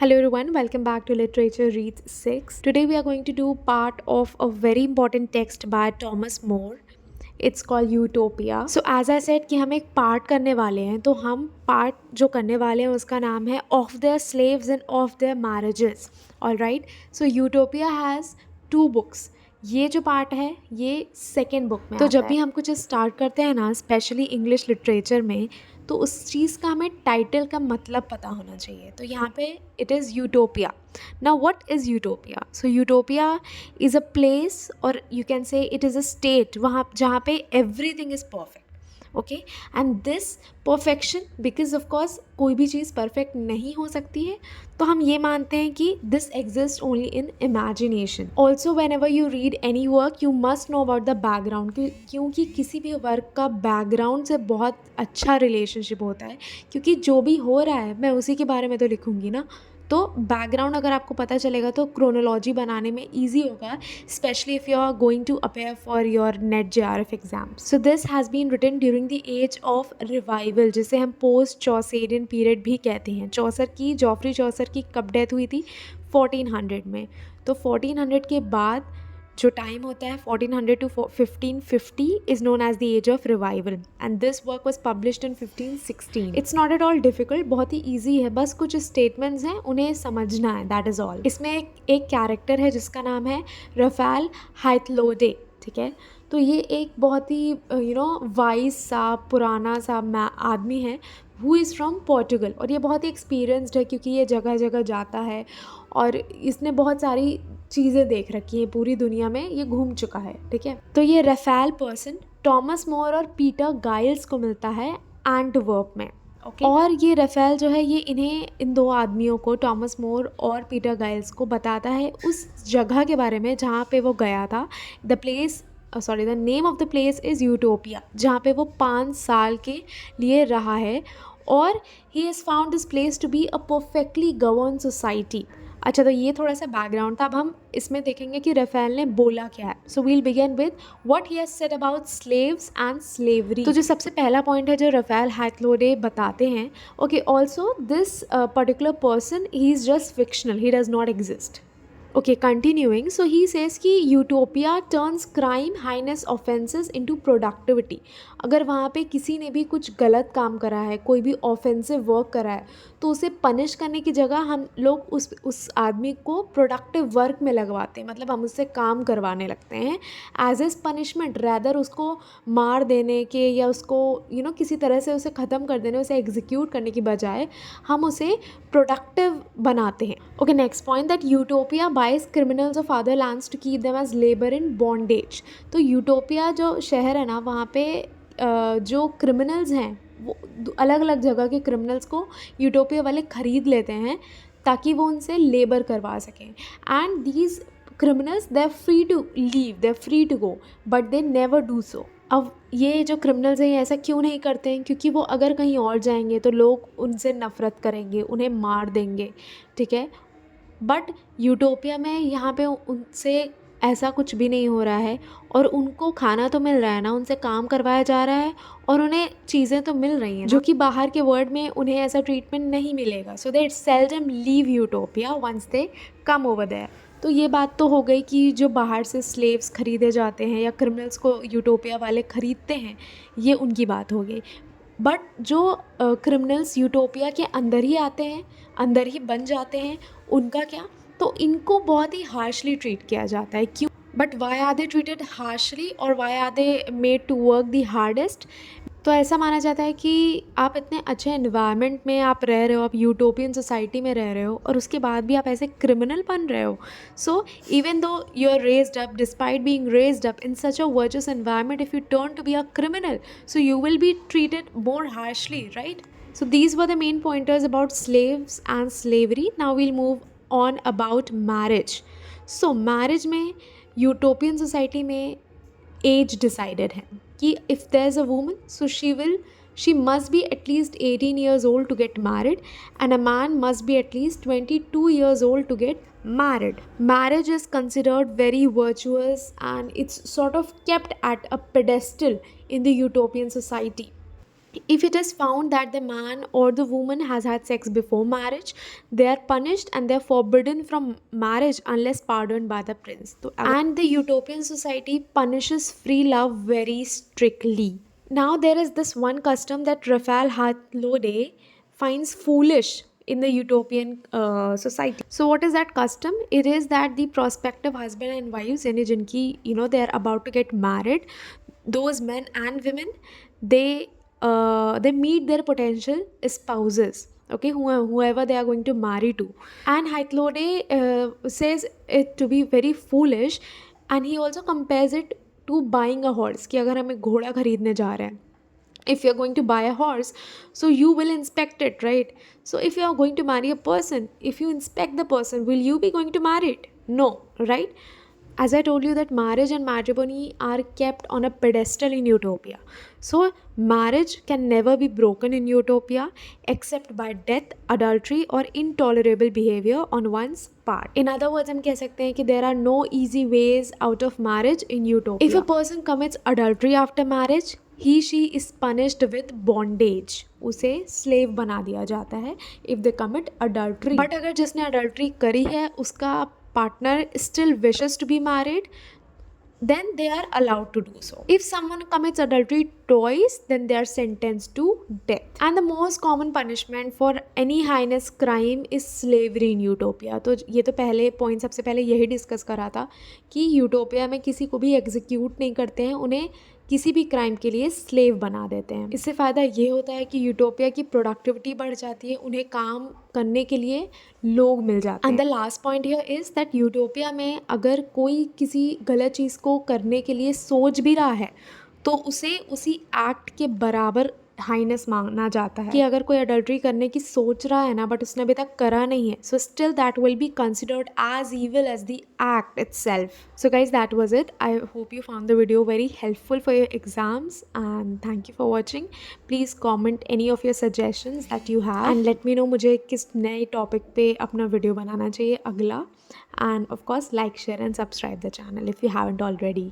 Hello everyone, welcome back to Literature Reads 6. Today we are going to do part of a very important text by Thomas More. It's called Utopia. So as I said कि हम एक part करने वाले हैं, तो हम part जो करने वाले हैं उसका नाम है Of Their Slaves and Of Their Marriages. Alright, so Utopia has 2 books. ये जो पार्ट है ये सेकेंड बुक में तो जब भी हम कुछ स्टार्ट करते हैं ना, स्पेशली इंग्लिश लिटरेचर में, तो उस चीज़ का हमें टाइटल का मतलब पता होना चाहिए. तो यहाँ पे it is utopia. Now what is utopia? So utopia is a place, और you can say it is a state वहाँ जहाँ पे everything is perfect. Okay, and this perfection, because of course कोई भी चीज़ परफेक्ट नहीं हो सकती है, तो हम ये मानते हैं कि this exist only in imagination. Also when ever you read any work you must know about the background, क्योंकि किसी भी वर्क का बैकग्राउंड से बहुत अच्छा रिलेशनशिप होता है. क्योंकि जो भी हो रहा है मैं उसी के बारे में तो लिखूंगी ना, तो बैकग्राउंड अगर आपको पता चलेगा तो क्रोनोलॉजी बनाने में ईजी होगा, specially if you are going to appear for your NET JRF exam. So this has been written during the age of revival, जिसे हम पोस्ट चौसेरियन पीरियड भी कहते हैं. जॉफ्री चौसर की कब डेथ हुई थी? 1400 में. तो 1400 के बाद जो टाइम होता है 1400 to 1550 is known as the age of revival, and this work was published in 1516. It's not at all difficult, बहुत ही easy है, बस कुछ statements हैं उन्हें समझना है, that is all. इसमें एक कैरेक्टर है जिसका नाम है रफेल हाइथलोडे. ठीक है, तो ये एक बहुत ही वाइज सा पुराना सा आदमी है, हु इज़ फ्रॉम पोर्टुगल. और ये बहुत ही एक्सपीरियंसड है क्योंकि ये जगह जगह जाता है और इसने बहुत सारी चीज़ें देख रखी हैं पूरी दुनिया में, ये घूम चुका है. ठीक है, तो ये रफेल पर्सन टॉमस मोर और पीटर गाइल्स को मिलता है एंटवर्प में. ओके, और ये रफेल जो है ये इन दो आदमियों को, टॉमस मोर और पीटर गाइल्स को, बताता है उस जगह के बारे में जहाँ पे वो गया था. The name of the place is utopia, जहाँ पे वो 5 साल के लिए रहा है. और he has found this place to be a perfectly govern society. अच्छा, तो ये थोड़ा सा बैकग्राउंड था. अब हम इसमें देखेंगे कि रफेल ने बोला क्या है. So we'll begin with what he has said about slaves and slavery. तो जो सबसे पहला पॉइंट है जो रफेल हाइथलोडे बताते हैं, okay, also this particular person he is just fictional, he does not exist. Okay, continuing, so he says कि Utopia turns crime heinous offences into productivity. अगर वहाँ पे किसी ने भी कुछ गलत काम करा है, कोई भी ऑफेंसिव वर्क करा है, तो उसे पनिश करने की जगह हम लोग उस आदमी को प्रोडक्टिव वर्क में लगवाते हैं. मतलब हम उससे काम करवाने लगते हैं एज एज पनिशमेंट, रैदर उसको मार देने के या उसको किसी तरह से उसे ख़त्म कर देने, उसे एग्जीक्यूट करने की बजाय हम उसे प्रोडक्टिव बनाते हैं. Okay, next point, that Utopia buys criminals of other lands to keep them as labour in bondage. तो यूटोपिया जो शहर है ना, वहाँ पे जो क्रिमिनल्स हैं वो अलग अलग जगह के क्रिमिनल्स को यूटोपिया वाले ख़रीद लेते हैं ताकि वो उनसे लेबर करवा सकें. And these criminals, they're free to leave, they're free to go, but they never do so. अब ये जो क्रिमिनल्स हैं ये ऐसा क्यों नहीं करते हैं? क्योंकि वो अगर कहीं और जाएंगे तो लोग उनसे नफ़रत करेंगे, उन्हें मार देंगे. ठीक है, बट यूटोपिया में यहाँ पे उनसे ऐसा कुछ भी नहीं हो रहा है, और उनको खाना तो मिल रहा है ना, उनसे काम करवाया जा रहा है और उन्हें चीज़ें तो मिल रही हैं जो कि बाहर के वर्ल्ड में उन्हें ऐसा ट्रीटमेंट नहीं मिलेगा. So they seldom leave utopia once they come over there. तो ये बात तो हो गई कि जो बाहर से स्लेव्स ख़रीदे जाते हैं या क्रिमिनल्स को यूटोपिया वाले ख़रीदते हैं, ये उनकी बात हो गई. बट जो क्रिमिनल्स यूटोपिया के अंदर ही आते हैं, अंदर ही बन जाते हैं, उनका क्या? तो इनको बहुत ही हार्शली ट्रीट किया जाता है. क्यों? But why are they treated harshly और why are they made to work the hardest? तो ऐसा माना जाता है कि आप इतने अच्छे एनवायरनमेंट में आप रह रहे हो, आप यूटोपियन सोसाइटी में रह रहे हो, और उसके बाद भी आप ऐसे क्रिमिनल बन रहे हो. So even though you are raised up, despite being raised up in such a virtuous environment, if you turn to be a criminal, so you will be treated more harshly, right? So these were the main pointers about slaves and slavery. Now we'll move on about marriage. So marriage में utopian society में as decided है कि if there's a woman, so she must be at least 18 years old to get married, and a man must be at least 22 years old to get married. Marriage is considered very virtuous and it's sort of kept at a pedestal in the utopian society. If it is found that the man or the woman has had sex before marriage, they are punished and they are forbidden from marriage unless pardoned by the prince. And the utopian society punishes free love very strictly. Now there is this one custom that Raphael Hartlode finds foolish in the utopian society. So what is that custom? It is that the prospective husband and wives, yani jinki, they are about to get married, those men and women, they meet their potential spouses, okay, whoever they are going to marry to. And Hythlode says it to be very foolish, and he also compares it to buying a horse, कि अगर हमें घोड़ा खरीदने जा रहे हैं, if you're going to buy a horse, so you will inspect it, right? So if you are going to marry a person, if you inspect the person, will you be going to marry it? No, right? As I told you that marriage and matrimony are kept on a pedestal in utopia. So marriage can never be broken in utopia except by death, adultery or intolerable behavior on one's part. In other words, हम कह सकते हैं कि there are no easy ways out of marriage in utopia. If a person commits adultery after marriage, she is punished with bondage. उसे slave बना दिया जाता है if they commit adultery. But अगर जिसने adultery करी है उसका partner still wishes to be married, then they are allowed to do so. If someone commits adultery twice, then they are sentenced to death. And the most common punishment for any heinous crime is slavery in utopia. तो ये तो पहले point सबसे पहले यही discuss करा था कि यूटोपिया में किसी को भी एग्जीक्यूट नहीं करते हैं, उन्हें किसी भी क्राइम के लिए स्लेव बना देते हैं. इससे फ़ायदा ये होता है कि यूटोपिया की प्रोडक्टिविटी बढ़ जाती है, उन्हें काम करने के लिए लोग मिल जाते हैं. And the last point here is that utopia में अगर कोई किसी गलत चीज़ को करने के लिए सोच भी रहा है तो उसे उसी एक्ट के बराबर हाइनेस माना जाता है. कि अगर कोई अडल्ट्री करने की सोच रहा है ना बट उसने अभी तक करा नहीं है, so still that will be considered as evil as the act itself. So guys, that was it. I hope you found the video very helpful for your exams and thank you for watching. Please comment any of your suggestions that you have and let me know मुझे किस नए topic पे अपना video बनाना चाहिए अगला. End of course like, share and subscribe the channel if you haven't already.